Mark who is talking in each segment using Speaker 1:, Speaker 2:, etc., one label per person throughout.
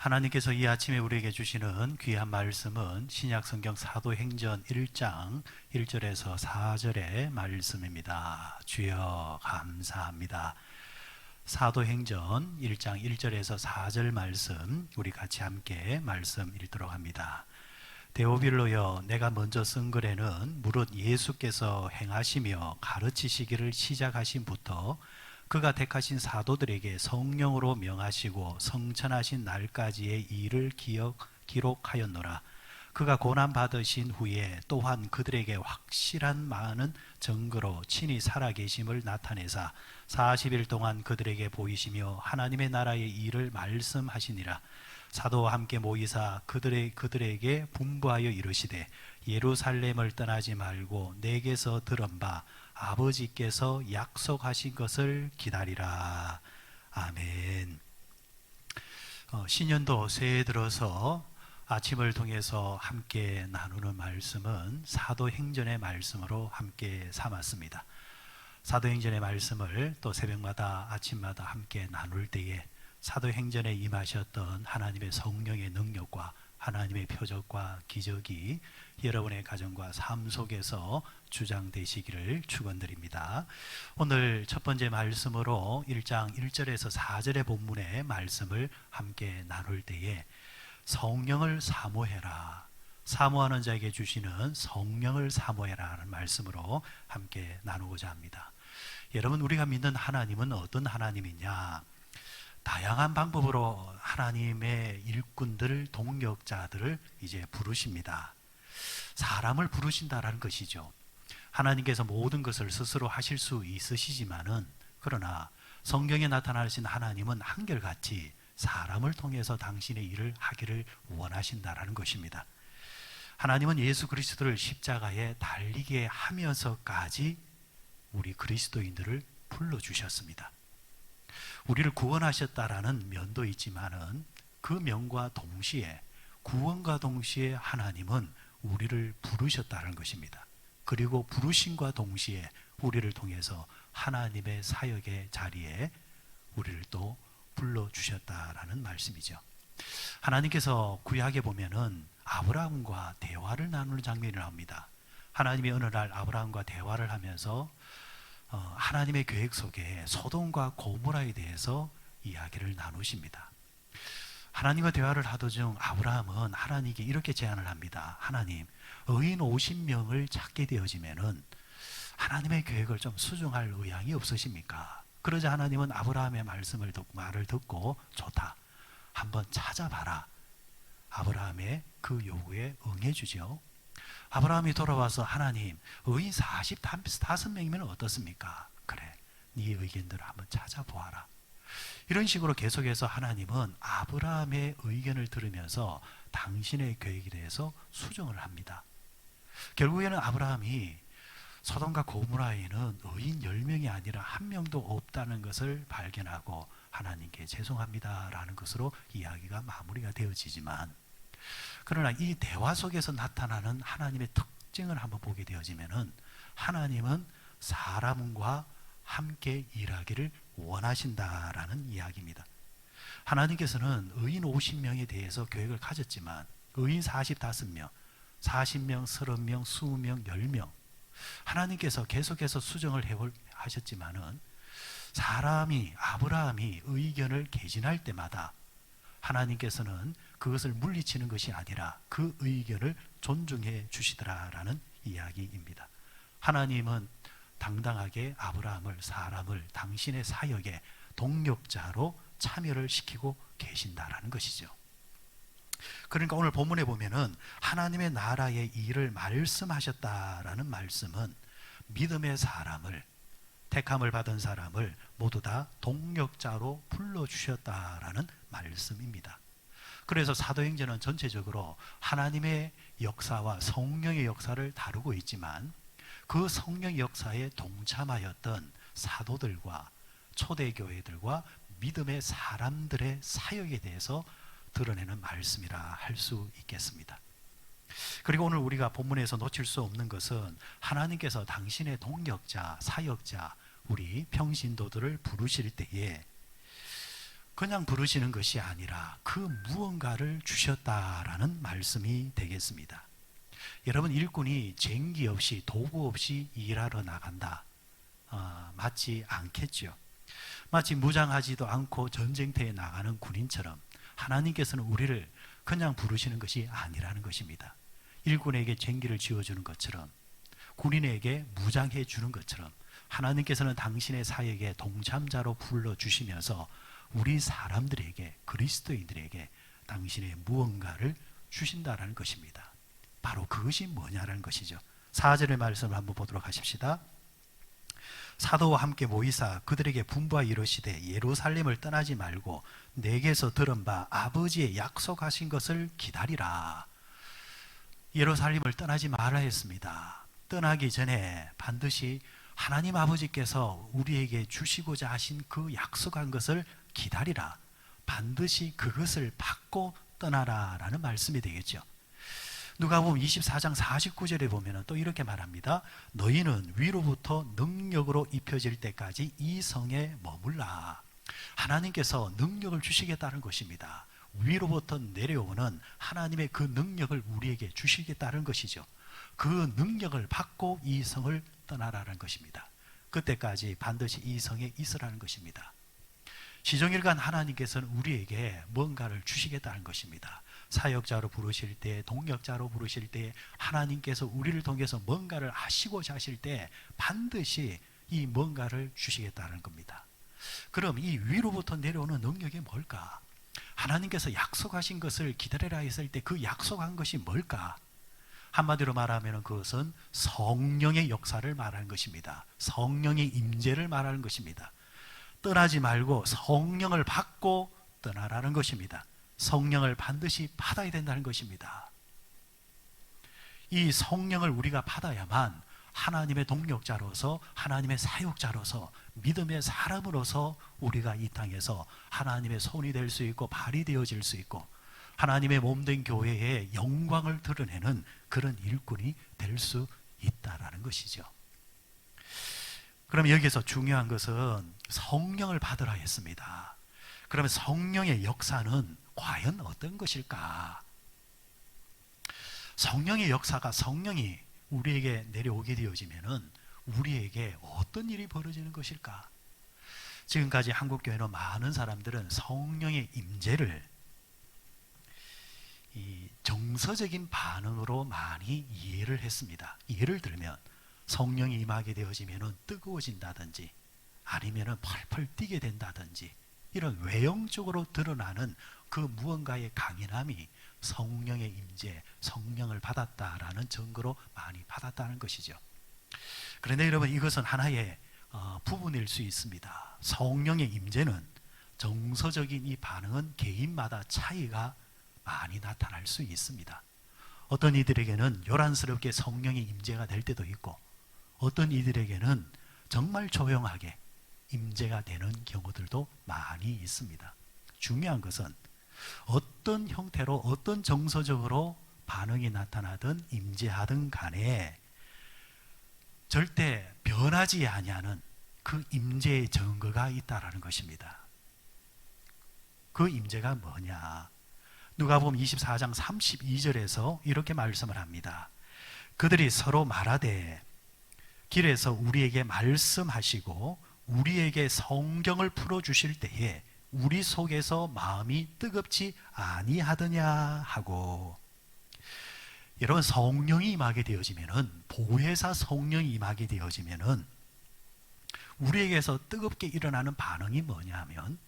Speaker 1: 하나님께서 이 아침에 우리에게 주시는 귀한 말씀은 신약성경 사도행전 1장 1절에서 4절의 말씀입니다. 주여 감사합니다. 사도행전 1장 1절에서 4절 말씀 우리 같이 함께 말씀 읽도록 합니다. 데오빌로여, 내가 먼저 쓴 글에는 무릇 예수께서 행하시며 가르치시기를 시작하신부터 그가 택하신 사도들에게 성령으로 명하시고 성천하신 날까지의 일을 기록하였노라. 그가 고난 받으신 후에 또한 그들에게 확실한 많은 증거로 친히 살아계심을 나타내사 40일 동안 그들에게 보이시며 하나님의 나라의 일을 말씀하시니라. 사도와 함께 모이사 그들에게 분부하여 이르시되 예루살렘을 떠나지 말고 내게서 들은 바 아버지께서 약속하신 것을 기다리라. 아멘. 신년도 새해 들어서 아침을 통해서 함께 나누는 말씀은 사도행전의 말씀으로 함께 삼았습니다. 사도행전의 말씀을 또 새벽마다 아침마다 함께 나눌 때에 사도행전에 임하셨던 하나님의 성령의 능력과 하나님의 표적과 기적이 여러분의 가정과 삶 속에서 주장되시기를 축원드립니다. 오늘 첫 번째 말씀으로 1장 1절에서 4절의 본문의 말씀을 함께 나눌 때에 성령을 사모해라, 사모하는 자에게 주시는 성령을 사모해라 라는 말씀으로 함께 나누고자 합니다. 여러분, 우리가 믿는 하나님은 어떤 하나님이냐? 다양한 방법으로 하나님의 일꾼들, 동력자들을 이제 부르십니다. 사람을 부르신다라는 것이죠. 하나님께서 모든 것을 스스로 하실 수 있으시지만은, 그러나 성경에 나타나신 하나님은 한결같이 사람을 통해서 당신의 일을 하기를 원하신다라는 것입니다. 하나님은 예수 그리스도를 십자가에 달리게 하면서까지 우리 그리스도인들을 불러주셨습니다. 우리를 구원하셨다라는 면도 있지만은 그 면과 동시에, 구원과 동시에 하나님은 우리를 부르셨다는 것입니다. 그리고 부르심과 동시에 우리를 통해서 하나님의 사역의 자리에 우리를 또 불러주셨다라는 말씀이죠. 하나님께서 구약에 보면은 아브라함과 대화를 나누는 장면이 나옵니다. 하나님이 어느 날 아브라함과 대화를 하면서 하나님의 계획 속에 소돔과 고모라에 대해서 이야기를 나누십니다. 하나님과 대화를 하던 중 아브라함은 하나님께 이렇게 제안을 합니다. 하나님, 의인 50명을 찾게 되어지면은 하나님의 계획을 좀 수정할 의향이 없으십니까? 그러자 하나님은 아브라함의 말을 듣고 좋다, 한번 찾아봐라. 아브라함의 그 요구에 응해주죠. 아브라함이 돌아와서 하나님, 의인 45명이면 어떻습니까? 그래, 네 의견대로 한번 찾아보아라. 이런 식으로 계속해서 하나님은 아브라함의 의견을 들으면서 당신의 계획에 대해서 수정을 합니다. 결국에는 아브라함이 소돔과 고모라에는 의인 10명이 아니라 1명도 없다는 것을 발견하고 하나님께 죄송합니다 라는 것으로 이야기가 마무리가 되어지지만, 그러나 이 대화 속에서 나타나는 하나님의 특징을 한번 보게 되어지면은 하나님은 사람과 함께 일하기를 원하신다라는 이야기입니다. 하나님께서는 의인 50명에 대해서 계획을 가졌지만 의인 45명, 40명, 30명, 20명, 10명 하나님께서 계속해서 수정을 하셨지만은 사람이, 아브라함이 의견을 개진할 때마다 하나님께서는 그것을 물리치는 것이 아니라 그 의견을 존중해 주시더라라는 이야기입니다. 하나님은 당당하게 아브라함을, 사람을 당신의 사역의 동력자로 참여를 시키고 계신다라는 것이죠. 그러니까 오늘 본문에 보면은 하나님의 나라의 일을 말씀하셨다라는 말씀은 믿음의 사람을, 택함을 받은 사람을 모두 다 동력자로 불러주셨다라는 말씀입니다. 그래서 사도행전은 전체적으로 하나님의 역사와 성령의 역사를 다루고 있지만 그 성령 역사에 동참하였던 사도들과 초대교회들과 믿음의 사람들의 사역에 대해서 드러내는 말씀이라 할 수 있겠습니다. 그리고 오늘 우리가 본문에서 놓칠 수 없는 것은 하나님께서 당신의 동력자, 사역자, 우리 평신도들을 부르실 때에 그냥 부르시는 것이 아니라 그 무언가를 주셨다라는 말씀이 되겠습니다. 여러분, 일꾼이 쟁기 없이 도구 없이 일하러 나간다, 맞지 않겠죠. 마치 무장하지도 않고 전쟁터에 나가는 군인처럼 하나님께서는 우리를 그냥 부르시는 것이 아니라는 것입니다. 일꾼에게 쟁기를 쥐어주는 것처럼, 군인에게 무장해 주는 것처럼 하나님께서는 당신의 사역에 동참자로 불러주시면서 우리 사람들에게, 그리스도인들에게 당신의 무언가를 주신다라는 것입니다. 바로 그것이 뭐냐라는 것이죠. 4절의 말씀을 한번 보도록 하십시다. 사도와 함께 모이사 그들에게 분부하 이르시되 예루살렘을 떠나지 말고 내게서 들은 바 아버지의 약속하신 것을 기다리라. 예루살렘을 떠나지 말아야 했습니다. 떠나기 전에 반드시 하나님 아버지께서 우리에게 주시고자 하신 그 약속한 것을 기다리라. 반드시 그것을 받고 떠나라 라는 말씀이 되겠죠. 누가복음 24장 49절에 보면 또 이렇게 말합니다. 너희는 위로부터 능력으로 입혀질 때까지 이 성에 머물라. 하나님께서 능력을 주시겠다는 것입니다. 위로부터 내려오는 하나님의 그 능력을 우리에게 주시겠다는 것이죠. 그 능력을 받고 이 성을 떠나라는 것입니다. 그때까지 반드시 이 성에 있으라는 것입니다. 시종일관 하나님께서는 우리에게 뭔가를 주시겠다는 것입니다. 사역자로 부르실 때, 동역자로 부르실 때, 하나님께서 우리를 통해서 뭔가를 하시고자 하실 때 반드시 이 뭔가를 주시겠다는 겁니다. 그럼 이 위로부터 내려오는 능력이 뭘까? 하나님께서 약속하신 것을 기다리라 했을 때 그 약속한 것이 뭘까? 한마디로 말하면 그것은 성령의 역사를 말하는 것입니다. 성령의 임재를 말하는 것입니다. 떠나지 말고 성령을 받고 떠나라는 것입니다. 성령을 반드시 받아야 된다는 것입니다. 이 성령을 우리가 받아야만 하나님의 동력자로서, 하나님의 사역자로서, 믿음의 사람으로서 우리가 이 땅에서 하나님의 손이 될 수 있고 발이 되어질 수 있고 하나님의 몸된 교회의 영광을 드러내는 그런 일꾼이 될 수 있다라는 것이죠. 그럼 여기서 중요한 것은 성령을 받으라 했습니다. 그러면 성령의 역사는 과연 어떤 것일까? 성령의 역사가, 성령이 우리에게 내려오게 되어지면은 우리에게 어떤 일이 벌어지는 것일까? 지금까지 한국교회는 많은 사람들은 성령의 임재를 이 정서적인 반응으로 많이 이해를 했습니다. 예를 들면 성령이 임하게 되어지면은 뜨거워진다든지 아니면은 펄펄 뛰게 된다든지 이런 외형적으로 드러나는 그 무언가의 강인함이 성령의 임재, 성령을 받았다라는 증거로 많이 받았다는 것이죠. 그런데 여러분, 이것은 하나의 부분일 수 있습니다. 성령의 임재는, 정서적인 이 반응은 개인마다 차이가 많이 나타날 수 있습니다. 어떤 이들에게는 요란스럽게 성령의 임재가 될 때도 있고 어떤 이들에게는 정말 조용하게 임재가 되는 경우들도 많이 있습니다. 중요한 것은 어떤 형태로, 어떤 정서적으로 반응이 나타나든 임재하든 간에 절대 변하지 아니하는 그 임재의 증거가 있다라는 것입니다. 그 임재가 뭐냐? 누가복음 24장 32절에서 이렇게 말씀을 합니다. 그들이 서로 말하되 길에서 우리에게 말씀하시고 우리에게 성경을 풀어주실 때에 우리 속에서 마음이 뜨겁지 아니하더냐 하고. 여러분, 성령이 임하게 되어지면은, 보혜사 성령이 임하게 되어지면은 우리에게서 뜨겁게 일어나는 반응이 뭐냐 하면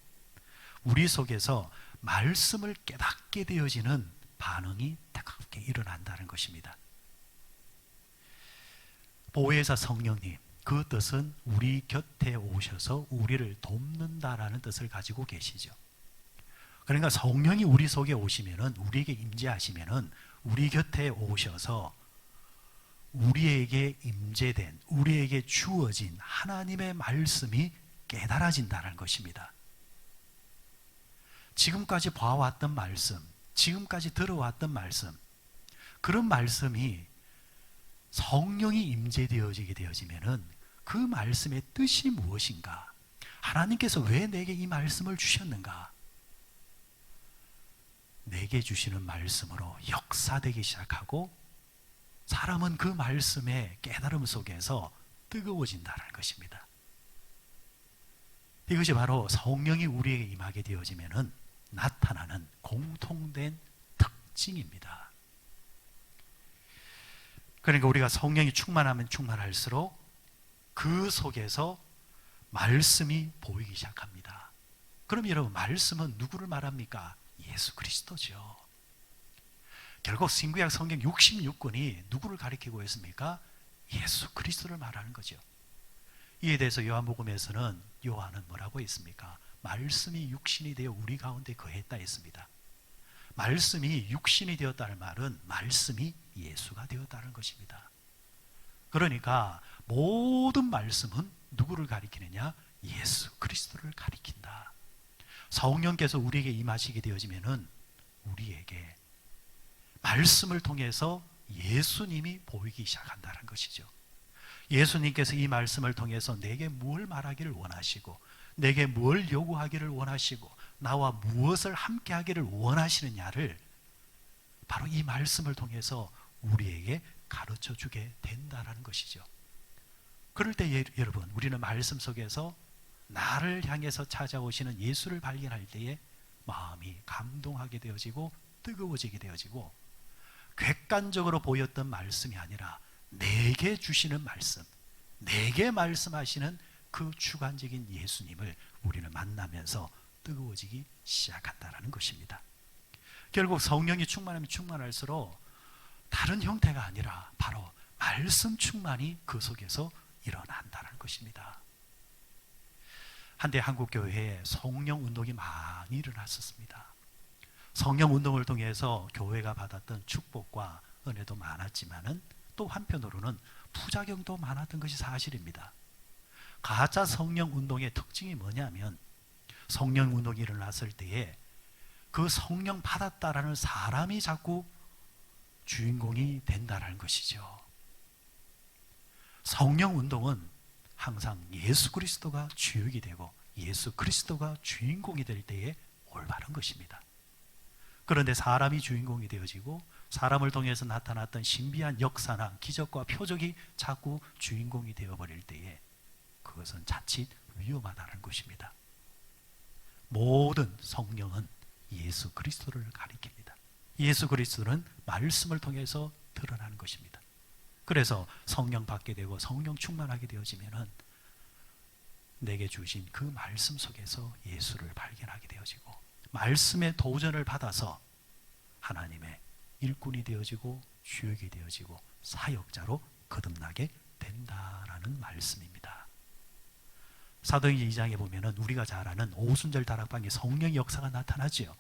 Speaker 1: 우리 속에서 말씀을 깨닫게 되어지는 반응이 뜨겁게 일어난다는 것입니다. 보혜사 성령님, 그 뜻은 우리 곁에 오셔서 우리를 돕는다라는 뜻을 가지고 계시죠. 그러니까 성령이 우리 속에 오시면은, 우리에게 임재하시면은 우리 곁에 오셔서 우리에게 임재된, 우리에게 주어진 하나님의 말씀이 깨달아진다는 것입니다. 지금까지 봐왔던 말씀, 지금까지 들어왔던 말씀, 그런 말씀이 성령이 임재되어지게 되어지면은 그 말씀의 뜻이 무엇인가? 하나님께서 왜 내게 이 말씀을 주셨는가? 내게 주시는 말씀으로 역사되기 시작하고 사람은 그 말씀의 깨달음 속에서 뜨거워진다는 것입니다. 이것이 바로 성령이 우리에게 임하게 되어지면 나타나는 공통된 특징입니다. 그러니까 우리가 성령이 충만하면 충만할수록 그 속에서 말씀이 보이기 시작합니다. 그럼 여러분, 말씀은 누구를 말합니까? 예수 그리스도죠. 결국 신구약 성경 66권이 누구를 가리키고 있습니까? 예수 그리스도를 말하는 거죠. 이에 대해서 요한복음에서는 요한은 뭐라고 했습니까? 말씀이 육신이 되어 우리 가운데 거했다 했습니다. 말씀이 육신이 되었다는 말은 말씀이 예수가 되었다는 것입니다. 그러니까 모든 말씀은 누구를 가리키느냐? 예수 그리스도를 가리킨다. 성령께서 우리에게 임하시게 되어지면은 우리에게 말씀을 통해서 예수님이 보이기 시작한다는 것이죠. 예수님께서 이 말씀을 통해서 내게 뭘 말하기를 원하시고, 내게 뭘 요구하기를 원하시고, 나와 무엇을 함께 하기를 원하시느냐를 바로 이 말씀을 통해서 우리에게 가르쳐 주게 된다는 것이죠. 그럴 때 여러분, 우리는 말씀 속에서 나를 향해서 찾아오시는 예수를 발견할 때에 마음이 감동하게 되어지고 뜨거워지게 되어지고, 객관적으로 보였던 말씀이 아니라 내게 주시는 말씀, 내게 말씀하시는 그 주관적인 예수님을 우리는 만나면서 뜨거워지기 시작한다는 것입니다. 결국 성령이 충만하면 충만할수록 다른 형태가 아니라 바로 말씀 충만이 그 속에서 일어난다는 것입니다. 한때 한국교회에 성령 운동이 많이 일어났었습니다. 성령 운동을 통해서 교회가 받았던 축복과 은혜도 많았지만은 또 한편으로는 부작용도 많았던 것이 사실입니다. 가짜 성령 운동의 특징이 뭐냐면, 성령 운동이 일어났을 때에 그 성령 받았다라는 사람이 자꾸 주인공이 된다는 것이죠. 성령 운동은 항상 예수 그리스도가 주역이 되고 예수 그리스도가 주인공이 될 때에 올바른 것입니다. 그런데 사람이 주인공이 되어지고 사람을 통해서 나타났던 신비한 역사나 기적과 표적이 자꾸 주인공이 되어버릴 때에 그것은 자칫 위험하다는 것입니다. 모든 성령은 예수 그리스도를 가리킵니다. 예수 그리스도는 말씀을 통해서 드러나는 것입니다. 그래서 성령 받게 되고 성령 충만하게 되어지면은 내게 주신 그 말씀 속에서 예수를 발견하게 되어지고, 말씀의 도전을 받아서 하나님의 일꾼이 되어지고 주역이 되어지고 사역자로 거듭나게 된다라는 말씀입니다. 사도행전 2장에 보면은 우리가 잘 아는 오순절 다락방에 성령의 역사가 나타나죠.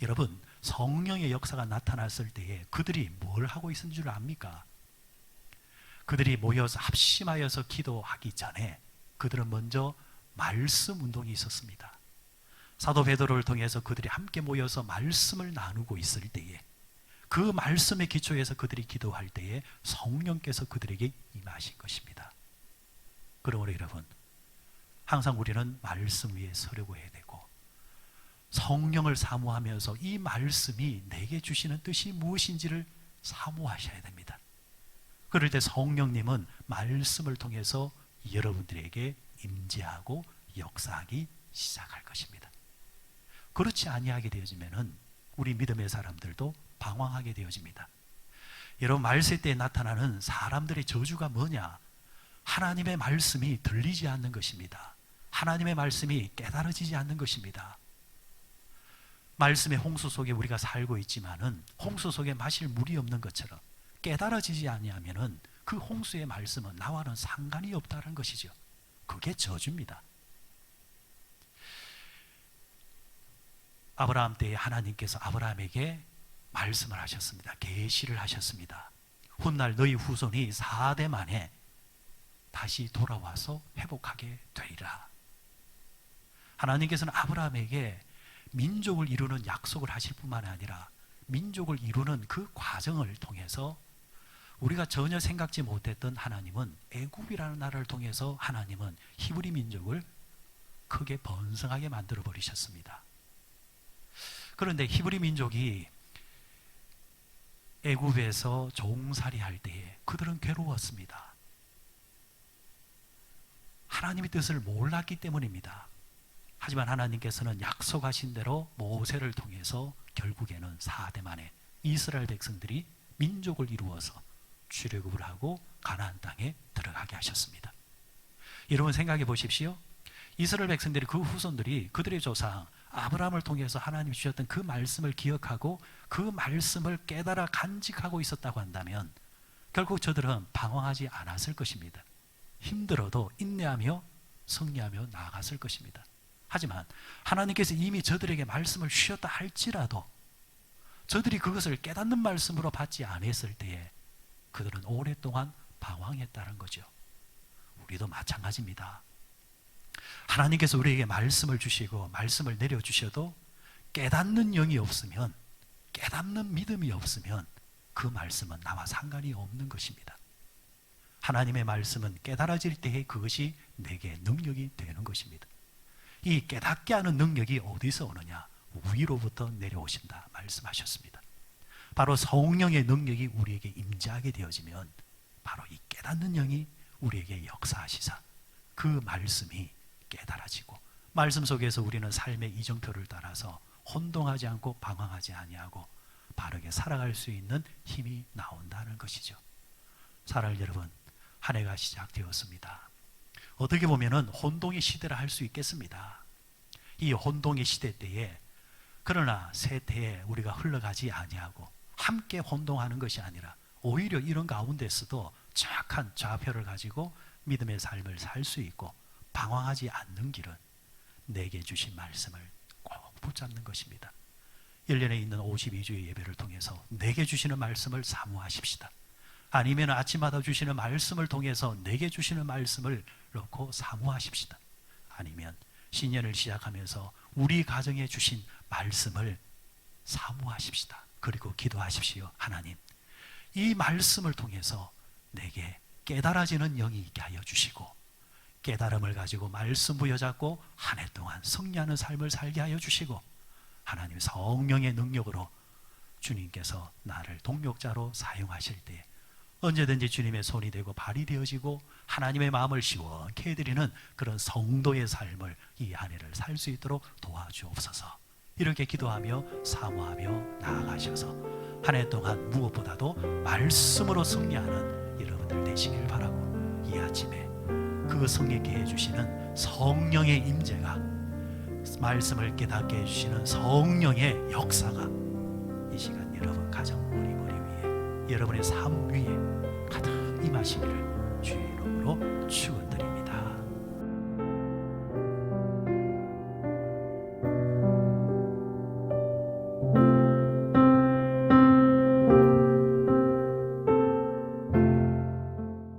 Speaker 1: 여러분, 성령의 역사가 나타났을 때에 그들이 뭘 하고 있는 줄 압니까? 그들이 모여서 합심하여서 기도하기 전에 그들은 먼저 말씀 운동이 있었습니다. 사도 베드로를 통해서 그들이 함께 모여서 말씀을 나누고 있을 때에, 그 말씀의 기초에서 그들이 기도할 때에 성령께서 그들에게 임하신 것입니다. 그러므로 여러분, 항상 우리는 말씀 위에 서려고 해야 되고 성령을 사모하면서 이 말씀이 내게 주시는 뜻이 무엇인지를 사모하셔야 됩니다. 그럴 때 성령님은 말씀을 통해서 여러분들에게 임재하고 역사하기 시작할 것입니다. 그렇지 아니하게 되어지면은 우리 믿음의 사람들도 방황하게 되어집니다. 여러분, 말세 때에 나타나는 사람들의 저주가 뭐냐? 하나님의 말씀이 들리지 않는 것입니다. 하나님의 말씀이 깨달아지지 않는 것입니다. 말씀의 홍수 속에 우리가 살고 있지만은 홍수 속에 마실 물이 없는 것처럼 깨달아지지 아니하면은 그 홍수의 말씀은 나와는 상관이 없다는 것이죠. 그게 저주입니다. 아브라함 때에 하나님께서 아브라함에게 말씀을 하셨습니다. 계시를 하셨습니다. 훗날 너희 후손이 4대 만에 다시 돌아와서 회복하게 되리라. 하나님께서는 아브라함에게 민족을 이루는 약속을 하실 뿐만 아니라 민족을 이루는 그 과정을 통해서 우리가 전혀 생각지 못했던 하나님은 애굽이라는 나라를 통해서 하나님은 히브리 민족을 크게 번성하게 만들어 버리셨습니다. 그런데 히브리 민족이 애굽에서 종살이 할 때에 그들은 괴로웠습니다. 하나님의 뜻을 몰랐기 때문입니다. 하지만 하나님께서는 약속하신 대로 모세를 통해서 결국에는 4대 만에 이스라엘 백성들이 민족을 이루어서 출애굽을 하고 가나안 땅에 들어가게 하셨습니다. 여러분 생각해 보십시오. 이스라엘 백성들이, 그 후손들이 그들의 조상 아브라함을 통해서 하나님 주셨던 그 말씀을 기억하고 그 말씀을 깨달아 간직하고 있었다고 한다면 결국 저들은 방황하지 않았을 것입니다. 힘들어도 인내하며 승리하며 나아갔을 것입니다. 하지만 하나님께서 이미 저들에게 말씀을 주셨다 할지라도 저들이 그것을 깨닫는 말씀으로 받지 않았을 때에 그들은 오랫동안 방황했다는 거죠. 우리도 마찬가지입니다. 하나님께서 우리에게 말씀을 주시고 말씀을 내려주셔도 깨닫는 영이 없으면, 깨닫는 믿음이 없으면 그 말씀은 나와 상관이 없는 것입니다. 하나님의 말씀은 깨달아질 때에 그것이 내게 능력이 되는 것입니다. 이 깨닫게 하는 능력이 어디서 오느냐? 위로부터 내려오신다 말씀하셨습니다. 바로 성령의 능력이 우리에게 임재하게 되어지면 바로 이 깨닫는 영이 우리에게 역사하시사 그 말씀이 깨달아지고 말씀 속에서 우리는 삶의 이정표를 따라서 혼동하지 않고 방황하지 아니하고 바르게 살아갈 수 있는 힘이 나온다는 것이죠. 사랑하는 여러분, 한 해가 시작되었습니다. 어떻게 보면은 혼동의 시대라 할 수 있겠습니다. 이 혼동의 시대 때에 그러나 새 때에 우리가 흘러가지 아니하고 함께 혼동하는 것이 아니라 오히려 이런 가운데서도 정확한 좌표를 가지고 믿음의 삶을 살 수 있고 방황하지 않는 길은 내게 주신 말씀을 꼭 붙잡는 것입니다. 1년에 있는 52주의 예배를 통해서 내게 주시는 말씀을 사모하십시다. 아니면 아침마다 주시는 말씀을 통해서 내게 주시는 말씀을 놓고 사모하십시다. 아니면 신년을 시작하면서 우리 가정에 주신 말씀을 사모하십시다. 그리고 기도하십시오. 하나님, 이 말씀을 통해서 내게 깨달아지는 영이 있게 하여 주시고 깨달음을 가지고 말씀 부여잡고 한 해 동안 승리하는 삶을 살게 하여 주시고 하나님 성령의 능력으로 주님께서 나를 동력자로 사용하실 때 언제든지 주님의 손이 되고 발이 되어지고 하나님의 마음을 시원케 해드리는 그런 성도의 삶을 이 한 해를 살 수 있도록 도와주옵소서. 이렇게 기도하며 사모하며 나아가셔서 한 해 동안 무엇보다도 말씀으로 승리하는 여러분들 되시길 바라고 이 아침에 그 승리케 해주시는 성령의 임재가, 말씀을 깨닫게 해주시는 성령의 역사가 이 시간 여러분 가정 머리 위에, 여러분의 삶 위에 가득 임하시기를 주의 이름으로 축원드립니다.